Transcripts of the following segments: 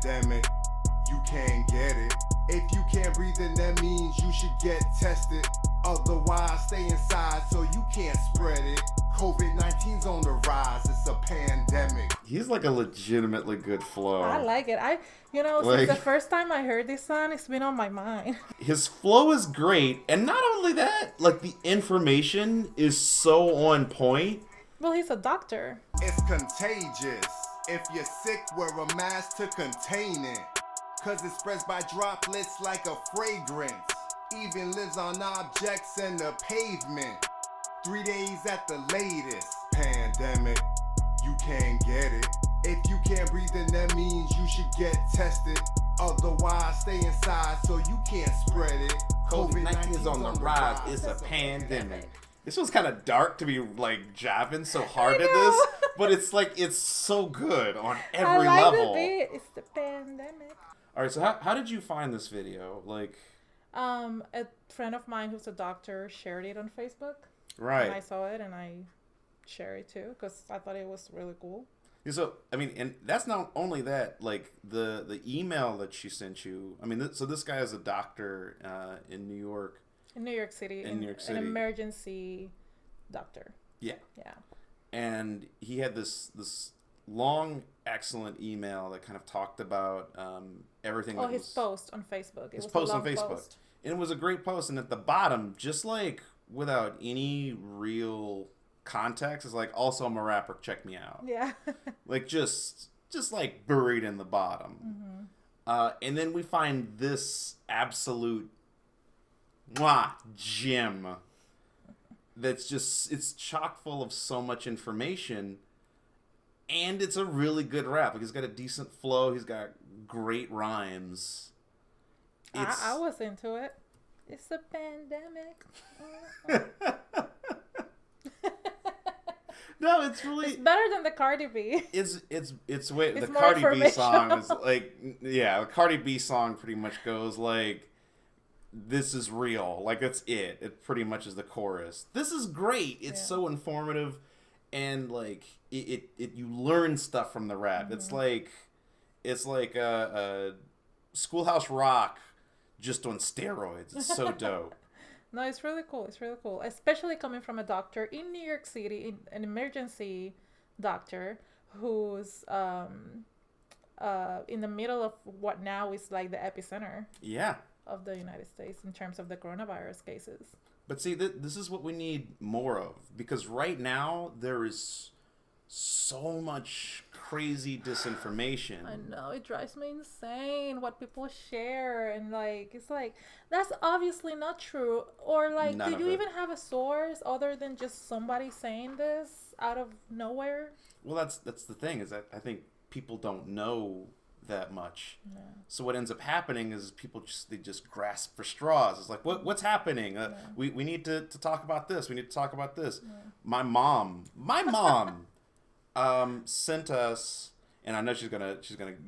pandemic. You can't get it. If you can't breathe, then that means you should get tested. Otherwise, stay inside so you can't spread it. COVID-19's on the rise. It's a pandemic. He's like a legitimately good flow. I like it. Since the first time I heard this song, it's been on my mind. His flow is great, and not only that, like the information is so on point. Well, he's a doctor. It's contagious. If you're sick, wear a mask to contain it. Cause it spreads by droplets like a fragrance. Even lives on objects and the pavement. 3 days at the latest. Pandemic, you can't get it. If you can't breathe, then that means you should get tested. Otherwise, stay inside so you can't spread it. COVID-19 is on the rise. It's a pandemic. This was kind of dark to be like jabbing so hard at this, but it's so good on every level. It's the pandemic. All right, so how did you find this video? Like, a friend of mine who's a doctor shared it on Facebook. Right. And I saw it and I shared it too because I thought it was really cool. So, I mean, and that's not only that, like, the email that she sent you. I mean, so this guy is a doctor in New York. In New York City. In New York City. An emergency doctor. Yeah. Yeah. And he had this long, excellent email that kind of talked about everything. Oh, his post on Facebook. His post on Facebook. And it was a great post. And at the bottom, just like without any real context, it's like, also I'm a rapper, check me out. Yeah. Like just like buried in the bottom. Mm-hmm. And then we find this absolute gem that's just, it's chock full of so much information, and it's a really good rap. Like, he's got a decent flow, he's got great rhymes. I was into it. It's a pandemic. No, it's really, it's better than the Cardi B. It's the Cardi B song is like, yeah, the Cardi B song pretty much goes like, this is real. Like, that's it. It pretty much is the chorus. This is great. It's so informative, and like it you learn stuff from the rap. Mm-hmm. It's like a Schoolhouse Rock just on steroids. It's so dope. No, it's really cool. It's really cool, especially coming from a doctor in New York City, an emergency doctor who's in the middle of what now is like the epicenter. Yeah. Of the United States in terms of the coronavirus cases. But see, this is what we need more of, because right now there is so much crazy disinformation. I know, it drives me insane what people share, and like it's like that's obviously not true, or like do you even have a source other than just somebody saying this out of nowhere? Well, that's the thing, is that I think people don't know that much. Yeah. So what ends up happening is people just grasp for straws. It's like, what's happening? We need to talk about this. We need to talk about this. Yeah. My mom sent us, and I know she's gonna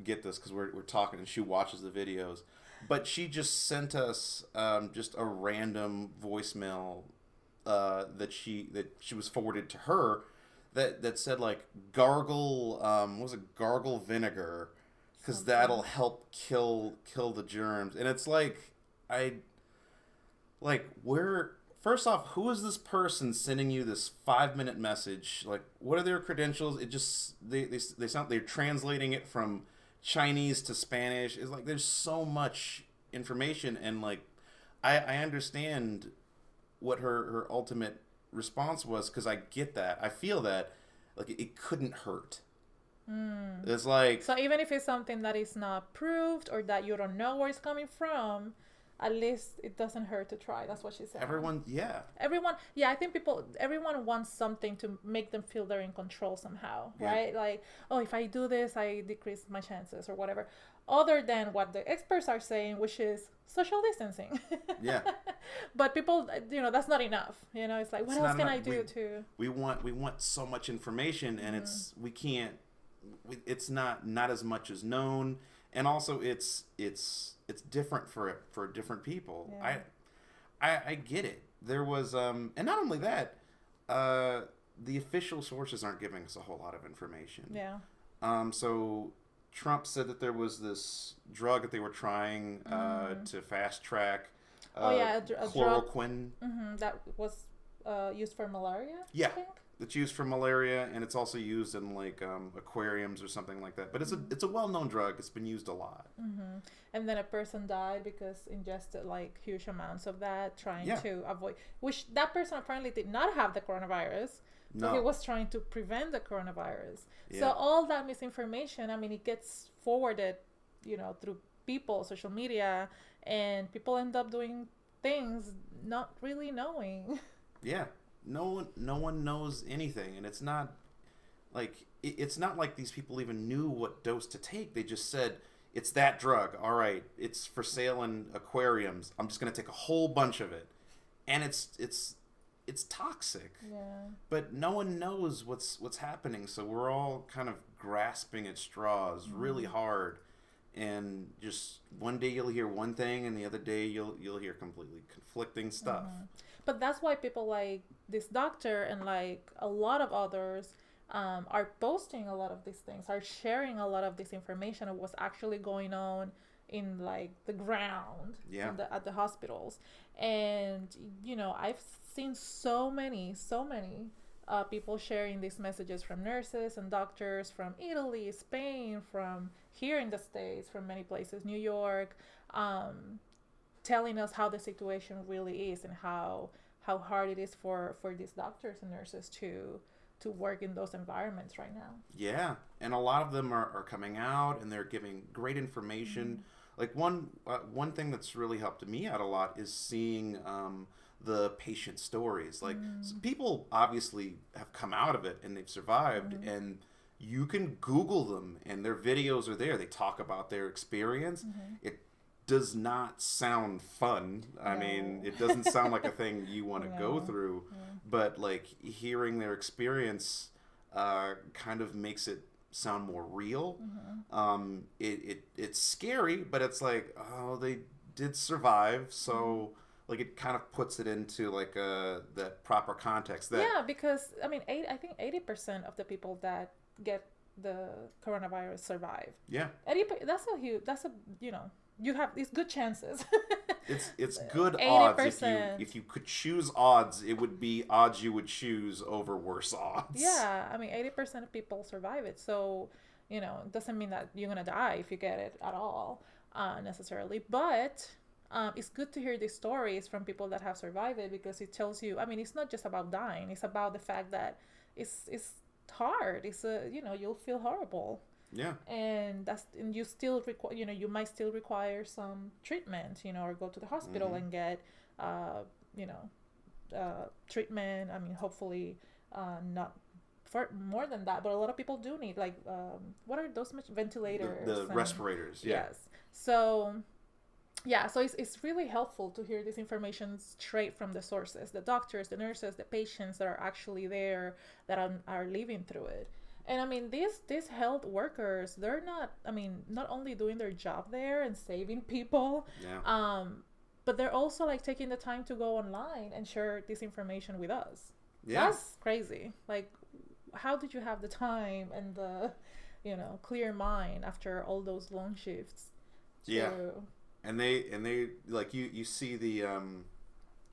get this because we're talking and she watches the videos, but she just sent us just a random voicemail that she was forwarded to her that said like gargle gargle vinegar, because that'll help kill the germs. And it's like, first off, who is this person sending you this 5-minute message? Like, what are their credentials? It just, they're translating it from Chinese to Spanish. It's like, there's so much information, and like, I understand what her ultimate response was, because I get that. I feel that, like, it couldn't hurt. It's like, so even if it's something that is not proved or that you don't know where it's coming from, at least it doesn't hurt to try. That's what she said. Everyone, I think everyone wants something to make them feel they're in control somehow, right? Like, oh, if I do this, I decrease my chances or whatever, other than what the experts are saying, which is social distancing. Yeah. But people, that's not enough. It's like, what else can I do to... We want so much information, and it's not as much as known, and also it's different for different people. Yeah. I get it. There was and not only that, the official sources aren't giving us a whole lot of information. Yeah. So Trump said that there was this drug that they were trying to fast track. A drug chloroquine. that was used for malaria. Yeah. I think. It's used for malaria, and it's also used in like aquariums or something like that. But it's a well-known drug. It's been used a lot. And then a person died because ingested like huge amounts of that, trying to avoid. Which that person apparently did not have the coronavirus. So he was trying to prevent the coronavirus. Yeah. So all that misinformation, I mean, it gets forwarded, through people, social media, and people end up doing things not really knowing. Yeah. No one knows anything, and it's not like these people even knew what dose to take. They just said it's that drug. All right, it's for sale in aquariums. I'm just gonna take a whole bunch of it, and it's toxic. Yeah. But no one knows what's happening, so we're all kind of grasping at straws really hard, and just one day you'll hear one thing, and the other day you'll hear completely conflicting stuff. But that's why people like this doctor and like a lot of others are posting a lot of these things, are sharing a lot of this information of what's actually going on in like the ground at the hospitals. And I've seen so many people sharing these messages from nurses and doctors from Italy, Spain, from here in the States, from many places, New York, telling us how the situation really is and how hard it is for these doctors and nurses to work in those environments right now. Yeah, and a lot of them are coming out and they're giving great information. Like one thing that's really helped me out a lot is seeing the patient stories. Like people obviously have come out of it and they've survived, and you can Google them and their videos are there. They talk about their experience. It does not sound fun. I mean, it doesn't sound like a thing you want to go through, but like hearing their experience kind of makes it sound more real. It's scary, but it's like, oh, they did survive, so like it kind of puts it into like that proper context. Because I mean, I think 80% of the people that get the coronavirus survive. Yeah, 80. That's a you have these good chances. It's good 80%. odds. If you could choose odds, it would be odds you would choose over worse odds. Yeah, I mean, 80% of people survive it. So, it doesn't mean that you're gonna die if you get it at all, necessarily. But it's good to hear these stories from people that have survived it, because it tells you. I mean, it's not just about dying. It's about the fact that it's hard. It's you'll feel horrible. Yeah. And you still require, you might still require some treatment, or go to the hospital and get, treatment. I mean, hopefully, not for more than that, but a lot of people do need like, what are those ventilators? The respirators. Yeah. Yes. So it's really helpful to hear this information straight from the sources, the doctors, the nurses, the patients that are actually there, that are living through it. And I mean, these health workers, they're not only doing their job there and saving people, but they're also like taking the time to go online and share this information with us. Yeah. That's crazy. Like, how did you have the time and the, clear mind after all those long shifts? Yeah. And they like you see the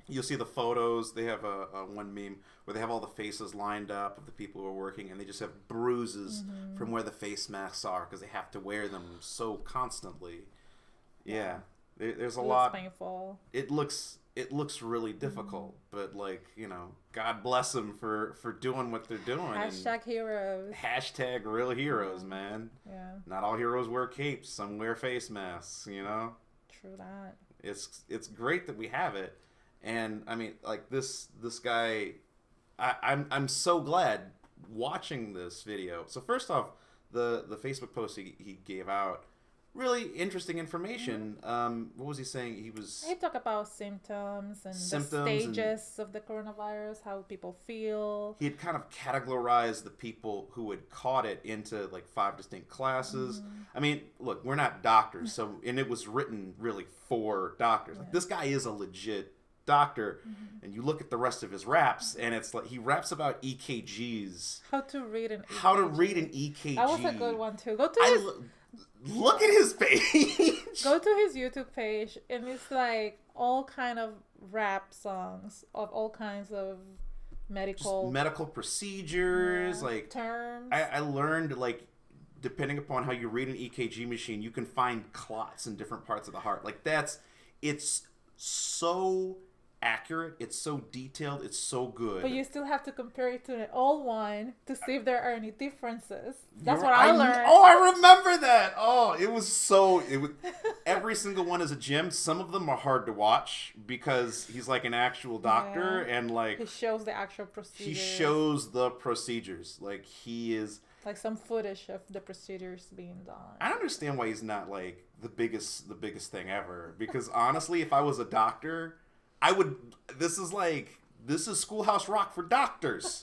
you'll see the photos. They have a one meme where they have all the faces lined up of the people who are working, and they just have bruises from where the face masks are because they have to wear them so constantly. Yeah, there's a lot. It's painful. It looks really difficult, but like, God bless them for doing what they're doing. #heroes. Hashtag real heroes, man. Yeah. Not all heroes wear capes. Some wear face masks. True that. It's great that we have it. And I mean, like this guy, I'm so glad watching this video. So first off, the Facebook post he gave out, really interesting information. What was he saying? He talked about symptoms and the stages of the coronavirus, how people feel. He had kind of categorized the people who had caught it into like 5 distinct classes. I mean, look, we're not doctors, and it was written really for doctors. Like, this guy is a legit doctor, and you look at the rest of his raps, and it's like he raps about EKGs. How to read an EKG. How to read an EKG. That was a good one too. Go to Look at his page. Go to his YouTube page, and it's like all kind of rap songs of all kinds of medical procedures, like terms. I learned, like, depending upon how you read an EKG machine, you can find clots in different parts of the heart. Like, it's so accurate, it's so detailed, it's so good. But you still have to compare it to the old one to see if there are any differences. That's what I learned. Oh, I remember that. Oh, it was every single one is a gem. Some of them are hard to watch because he's like an actual doctor, and like he shows the actual procedures. He shows the procedures. Like, he is like some footage of the procedures being done. I understand why he's not like the biggest thing ever, because honestly, if I was a doctor, this is Schoolhouse Rock for doctors.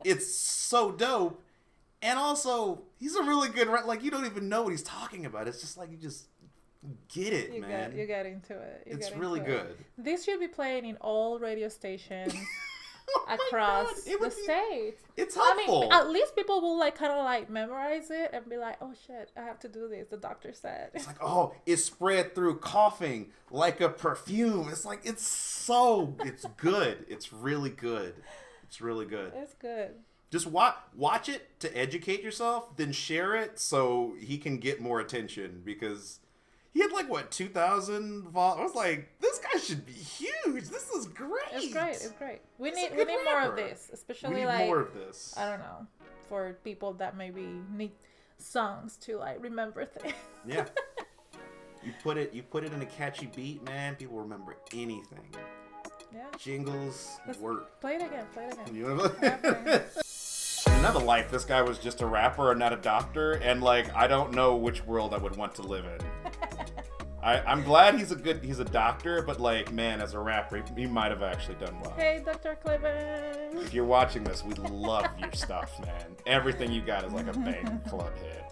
It's so dope. And also, he's a really good, like, you don't even know what he's talking about. It's just like, you just get it, man. You get into it. It's really good. This should be playing in all radio stations across the states. It's helpful. I mean, at least people will like kind of like memorize it and be like, oh shit, I have to do this. The doctor said. It's like, oh, it's spread through coughing like a perfume. It's like, it's good. It's really good. It's really good. It's good. Just watch it to educate yourself, then share it so he can get more attention, because he had like, what, 2,000 I was like, this guy should be huge. This is great. It's great. We need more of this, especially like more of this. I don't know, for people that maybe need songs to like remember things. Yeah. You put it in a catchy beat, man, people remember anything. Yeah. Jingles work. Play it again. You know what I mean? In another life, this guy was just a rapper and not a doctor, and like, I don't know which world I would want to live in. I'm glad he's a doctor, but like, man, as a rapper, he might have actually done well. Hey, Dr. Clemens. If you're watching this, we love your stuff, man. Everything you got is like a bang club hit.